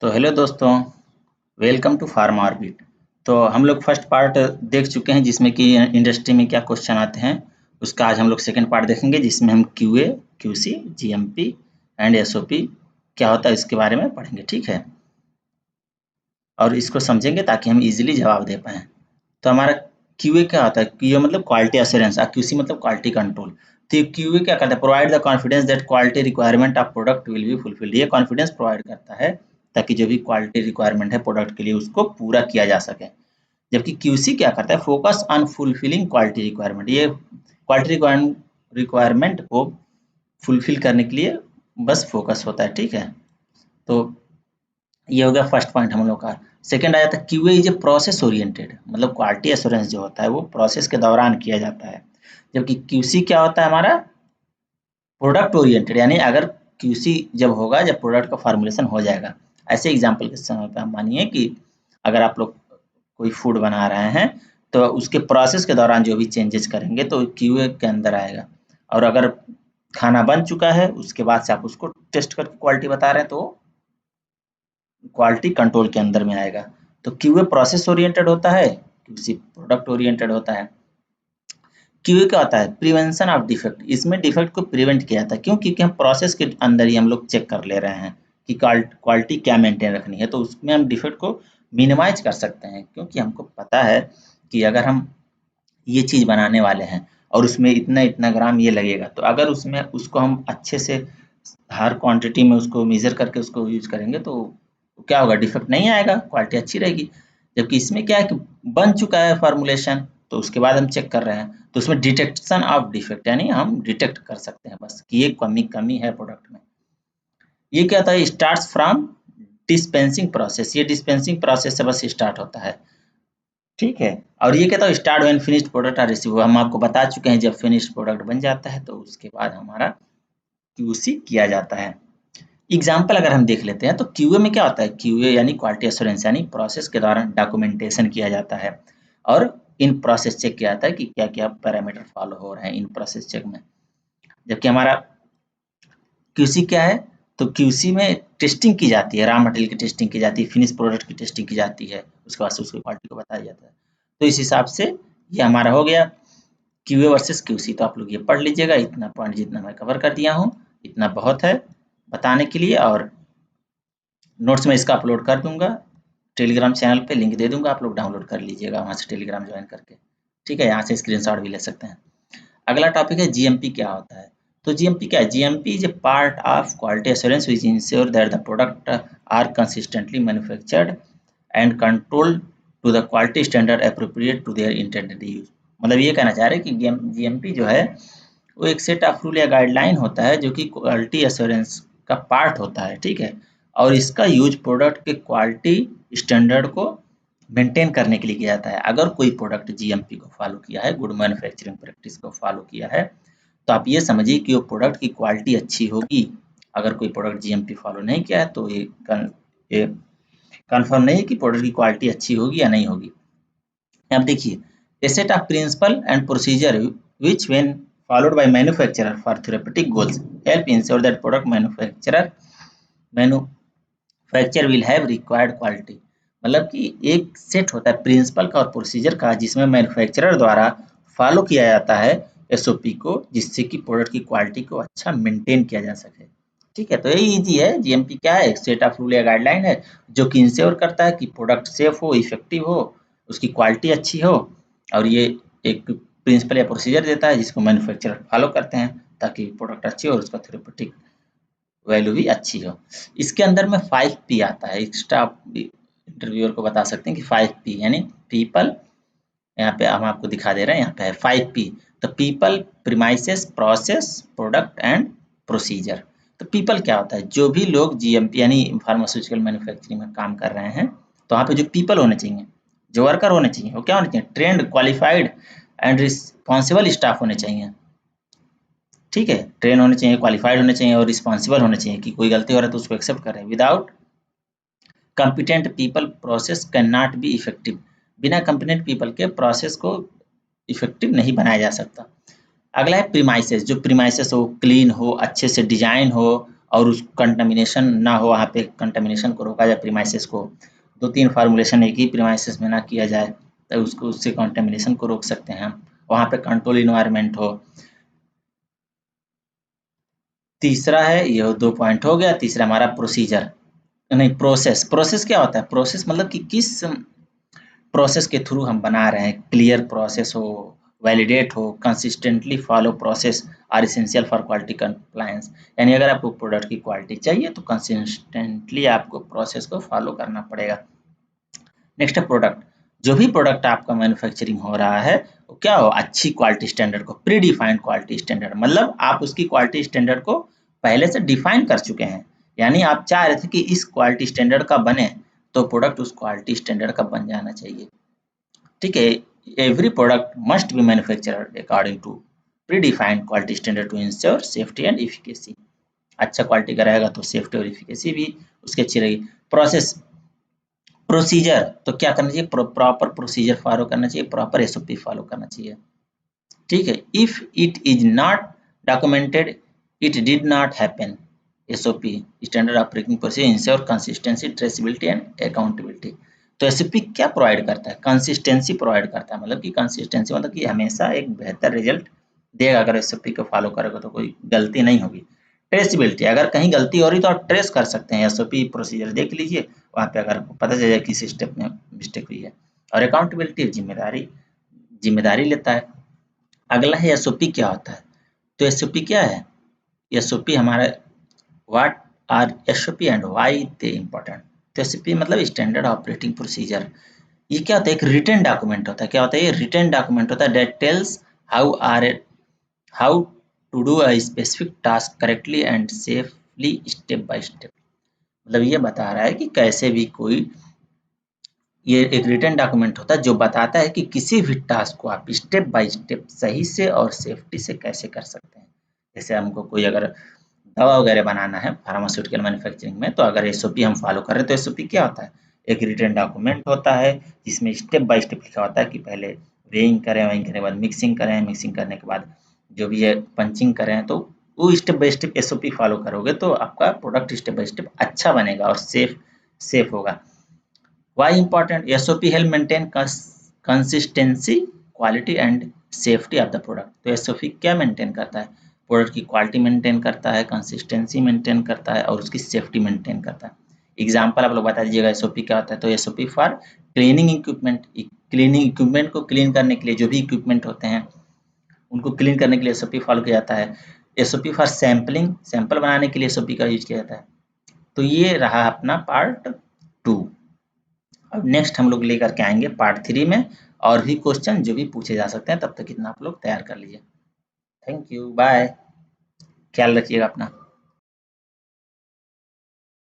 तो हेलो दोस्तों, welcome to pharma orbit. तो हम लोग फर्स्ट पार्ट देख चुके हैं जिसमें कि इंडस्ट्री में क्या क्वेश्चन आते हैं। उसका आज हम लोग सेकंड पार्ट देखेंगे जिसमें हम QA, QC, GMP and SOP क्या होता है इसके बारे में पढ़ेंगे, ठीक है। और इसको समझेंगे ताकि हम इजीली जवाब दे पाएँ। तो हमारा क्यूए क्या होता है? क्यूए मतलब क्वालिटी एश्योरेंस और क्यूसी मतलब क्वालिटी कंट्रोल। तो क्यूए क्या करता है? Provide the confidence that quality requirement of product will be fulfilled. ये कॉन्फिडेंस प्रोवाइड करता है ताकि जो भी क्वालिटी रिक्वायरमेंट है प्रोडक्ट के लिए उसको पूरा किया जा सके। जबकि क्यूसी क्या करता है? Focus on fulfilling quality requirement. ये क्वालिटी रिक्वायरमेंट को फुलफिल करने के लिए बस फोकस होता है, ठीक है। तो ये हो गया फर्स्ट पॉइंट हम लोग का। सेकंड आ जाता है QA is a process oriented, मतलब क्वालिटी एश्योरेंस जो होता है वो प्रोसेस के दौरान किया जाता है। जबकि क्यूसी क्या होता है हमारा? प्रोडक्ट ओरिएंटेड, यानी अगर क्यूसी जब होगा जब प्रोडक्ट का फॉर्मुलेशन हो जाएगा। ऐसे एग्जांपल के समय पे हम मानिए कि अगर आप लोग कोई फूड बना रहे हैं तो उसके प्रोसेस के दौरान जो भी चेंजेस करेंगे तो क्यूए के अंदर आएगा। और अगर खाना बन चुका है उसके बाद से आप उसको टेस्ट करके क्वालिटी बता रहे हैं तो क्वालिटी कंट्रोल के अंदर में आएगा। तो क्यूए प्रोसेस ओरिएंटेड होता है, क्यूसी प्रोडक्ट ओरिएंटेड होता है। क्यूए क्या होता है? Prevention of defect. इसमें डिफेक्ट को प्रिवेंट किया जाता है, क्यों? क्योंकि हम प्रोसेस के अंदर ही हम लोग चेक कर ले रहे हैं कि क्वालिटी क्या मेंटेन रखनी है, तो उसमें हम डिफेक्ट को मिनिमाइज कर सकते हैं। क्योंकि हमको पता है कि अगर हम ये चीज़ बनाने वाले हैं और उसमें इतना इतना ग्राम ये लगेगा, तो अगर उसमें उसको हम अच्छे से हर क्वांटिटी में उसको मेजर करके उसको यूज करेंगे तो क्या होगा? डिफेक्ट नहीं आएगा, क्वालिटी अच्छी रहेगी। जबकि इसमें क्या है कि बन चुका है फॉर्मुलेशन तो उसके बाद हम चेक कर रहे हैं तो उसमें डिटेक्शन ऑफ डिफेक्ट, यानी हम डिटेक्ट कर सकते हैं बस कि ये कमी है प्रोडक्ट में। ये क्या होता है? Starts from dispensing process. ये डिस्पेंसिंग प्रोसेस से बस स्टार्ट होता है, ठीक है। और ये कहता है start when finished product are receive. हम आपको बता चुके हैं जब फिनिश्ड प्रोडक्ट बन जाता है तो उसके बाद हमारा क्यूसी किया जाता है। एग्जाम्पल अगर हम देख लेते हैं तो क्यूए में क्या होता है? क्यूए यानी क्वालिटी एश्योरेंस, यानी प्रोसेस के दौरान डॉक्यूमेंटेशन किया जाता है और इन प्रोसेस चेक किया जाता है कि क्या क्या पैरामीटर फॉलो हो रहे हैं इन प्रोसेस चेक में। जबकि हमारा क्यूसी क्या है? तो क्यूसी में टेस्टिंग की जाती है, रॉ मटेरियल की टेस्टिंग की जाती है, फिनिश प्रोडक्ट की टेस्टिंग की जाती है, उसके बाद से उसकी क्वालिटी को बताया जाता है। तो इस हिसाब से ये हमारा हो गया क्यूए वर्सेस क्यूसी। तो आप लोग ये पढ़ लीजिएगा, इतना पॉइंट जितना मैं कवर कर दिया हूँ इतना बहुत है बताने के लिए। और नोट्स में इसका अपलोड कर दूंगा, टेलीग्राम चैनल पे लिंक दे दूंगा, आप लोग डाउनलोड कर लीजिएगा वहाँ से टेलीग्राम ज्वाइन करके, ठीक है। यहाँ से स्क्रीनशॉट भी ले सकते हैं। अगला टॉपिक है जीएमपी क्या होता है। तो जीएमपी क्या है? GMP is a part of quality assurance which ensure that the product are consistently manufactured and control to the quality standard appropriate to their intended use. मतलब ये कहना चाह रहे हैं कि जीएमपी जो है वो एक सेट ऑफ रूल या गाइडलाइन होता है जो कि क्वालिटी एश्योरेंस का पार्ट होता है, ठीक है। और इसका यूज प्रोडक्ट के क्वालिटी स्टैंडर्ड को मेंटेन करने के लिए किया जाता है। अगर कोई प्रोडक्ट जीएमपी को फॉलो किया है, गुड मैन्युफैक्चरिंग प्रैक्टिस को फॉलो किया है, तो आप ये समझिए कि वो प्रोडक्ट की क्वालिटी अच्छी होगी। अगर कोई प्रोडक्ट जीएमपी फॉलो नहीं किया है तो ये कंफर्म नहीं है कि प्रोडक्ट की क्वालिटी अच्छी होगी या नहीं होगी। अब देखिए, a set of principle and procedure which when followed by manufacturer for therapeutic goals help ensure that product manufacturer will have required quality। मतलब कि एक सेट होता है प्रिंसिपल का और प्रोसीजर का जिसमें मैन्युफैक्चरर द्वारा फॉलो किया जाता है एसओपी को, जिससे कि प्रोडक्ट की क्वालिटी को अच्छा मेंटेन किया जा सके, ठीक है। तो यही इजी है। जीएमपी क्या है? एक सेट ऑफ रूल या गाइडलाइन है जो कि इंश्योर करता है कि प्रोडक्ट सेफ हो, इफेक्टिव हो, उसकी क्वालिटी अच्छी हो। और ये एक प्रिंसिपल या प्रोसीजर देता है जिसको मैन्युफैक्चरर फॉलो करते हैं ताकि प्रोडक्ट अच्छी हो और उसका थेरेप्यूटिक वैल्यू भी अच्छी हो। इसके अंदर में 5P आता है। एक्स्ट्रा इंटरव्यूअर को बता सकते हैं कि 5P यानी पीपल, यहाँ पे हम आपको दिखा दे रहे हैं, यहाँ पे है 5P। तो people, premises, process, product and procedure. तो पीपल क्या होता है? जो भी लोग जीएमपी यानी फार्मास्यूटिकल मैन्युफैक्चरिंग में काम कर रहे हैं तो वहाँ पे जो पीपल होने चाहिए, जो वर्कर होने चाहिए, वो क्या होने चाहिए? Trend, qualified and responsible staff होने चाहिए, ठीक है। ट्रेन होने चाहिए, क्वालिफाइड होने चाहिए और रिस्पॉन्सिबल होने चाहिए कि कोई गलती हो रहा है तो उसको एक्सेप्ट करें। Without competent people process can not be effective. बिना कॉम्पिटेंट पीपल के प्रोसेस को इफेक्टिव नहीं बनाया जा सकता। अगला है प्रीमाइसेस। जो प्रीमाइसेस हो, क्लीन हो, अच्छे से डिजाइन हो और उस कंटामिनेशन ना हो, वहाँ पे कंटामिनेशन को रोका जाए, प्रीमाइसेस को 2-3 फार्मूलेशन एक ही प्रीमाइसेस में ना किया जाए, तो उसको उससे कंटामिनेशन को रोक सकते हैं हम। वहाँ पे कंट्रोल इन्वायरमेंट हो। तीसरा है, ये 2 पॉइंट हो गया। तीसरा हमारा प्रोसीजर, नहीं प्रोसेस। प्रोसेस क्या होता है? प्रोसेस मतलब कि किस प्रोसेस के थ्रू हम बना रहे हैं। क्लियर प्रोसेस हो, वैलिडेट हो, consistently follow process are essential for quality compliance. यानी अगर आपको प्रोडक्ट की क्वालिटी चाहिए तो कंसिस्टेंटली आपको प्रोसेस को फॉलो करना पड़ेगा। नेक्स्ट है प्रोडक्ट। जो भी प्रोडक्ट आपका मैन्युफैक्चरिंग हो रहा है वो क्या हो, अच्छी क्वालिटी स्टैंडर्ड को, प्री डिफाइंड क्वालिटी स्टैंडर्ड, मतलब आप उसकी क्वालिटी स्टैंडर्ड को पहले से डिफाइन कर चुके हैं। यानी आप चाह रहे थे कि इस क्वालिटी स्टैंडर्ड का बने, तो प्रोडक्ट उस क्वालिटी स्टैंडर्ड का बन जाना चाहिए। ठीक है। Every product must be manufactured according to predefined quality standard to ensure safety and efficacy. अच्छा क्वालिटी का रहेगा तो सेफ्टी और इफिकेसी भी उसकी अच्छी रहेगी। प्रोसेस, प्रोसीजर, तो क्या करना चाहिए? प्रॉपर प्रोसीजर फॉलो करना चाहिए, प्रॉपर एसओपी फॉलो करना चाहिए। ठीक है। If it is not documented, it did not happen. SOP, standard operating procedure, ensure consistency, traceability and accountability. तो एसओपी क्या प्रोवाइड करता है? कंसिस्टेंसी प्रोवाइड करता है। मतलब कि कंसिस्टेंसी मतलब कि हमेशा एक बेहतर रिजल्ट देगा। अगर एसओपी को फॉलो करोगे तो कोई गलती नहीं होगी। ट्रेसेबिलिटी, अगर कहीं गलती हो रही तो आप ट्रेस कर सकते हैं। एसओपी प्रोसीजर देख लीजिए, वहाँ पे अगर पता चल जाए किस स्टेप में मिस्टेक हुई है। और अकाउंटेबिलिटी, जिम्मेदारी, जिम्मेदारी लेता है। अगला है एसओपी क्या होता है? तो एसओपी क्या है? एसओपी हमारा, what are SOP and why they important. तो एसओपी मतलब स्टैंडर्ड ऑपरेटिंग प्रोसीजर। ये क्या होता है? एक रिटन डॉक्यूमेंट होता है। क्या होता है? ये रिटन डॉक्यूमेंट होता है that tells how to do a specific task correctly and safely step by step. मतलब ये बता रहा है कि कैसे भी कोई, ये एक रिटन डॉक्यूमेंट होता है जो बताता है कि किसी भी टास्क को आप स्टेप बाय स्टेप सही से और सेफ्टी से कैसे कर सकते हैं। जैसे हमको कोई अगर दवा वगैरह बनाना है फार्मास्यूटिकल मैन्युफैक्चरिंग में, तो अगर एसओपी हम फॉलो कर रहे हैं तो एसओपी क्या होता है? एक रिटन डॉक्यूमेंट होता है जिसमें स्टेप बाय स्टेप लिखा होता है कि पहले वेइंग करें, वेइंग करने के बाद मिक्सिंग करें, मिक्सिंग करने के बाद जो भी है पंचिंग करें। तो वो step by step SOP follow करोगे तो आपका प्रोडक्ट स्टेप बाय स्टेप अच्छा बनेगा और सेफ होगा। Why important? SOP help maintain consistency, quality and safety of the product। तो SOP क्या मेंटेन करता है? प्रोडक्ट की क्वालिटी मेंटेन करता है, कंसिस्टेंसी मेंटेन करता है और उसकी सेफ्टी मेंटेन करता है। एग्जांपल आप लोग बता दीजिएगा एसओपी क्या होता है? तो SOP for cleaning equipment, cleaning equipment को क्लीन करने के लिए जो भी इक्विपमेंट होते हैं उनको क्लीन करने के लिए एसओपी फॉलो किया जाता है। एसओपी फॉर सैंपलिंग, सैंपल बनाने के लिए एसओपी का यूज किया जाता है। तो ये रहा अपना पार्ट 2। अब नेक्स्ट हम लोग लेकर के आएंगे पार्ट 3 में और भी क्वेश्चन जो भी पूछे जा सकते हैं। तब तक इतना आप लोग तैयार कर लीजिए। Thank you, bye. ख्याल रखिएगा अपना।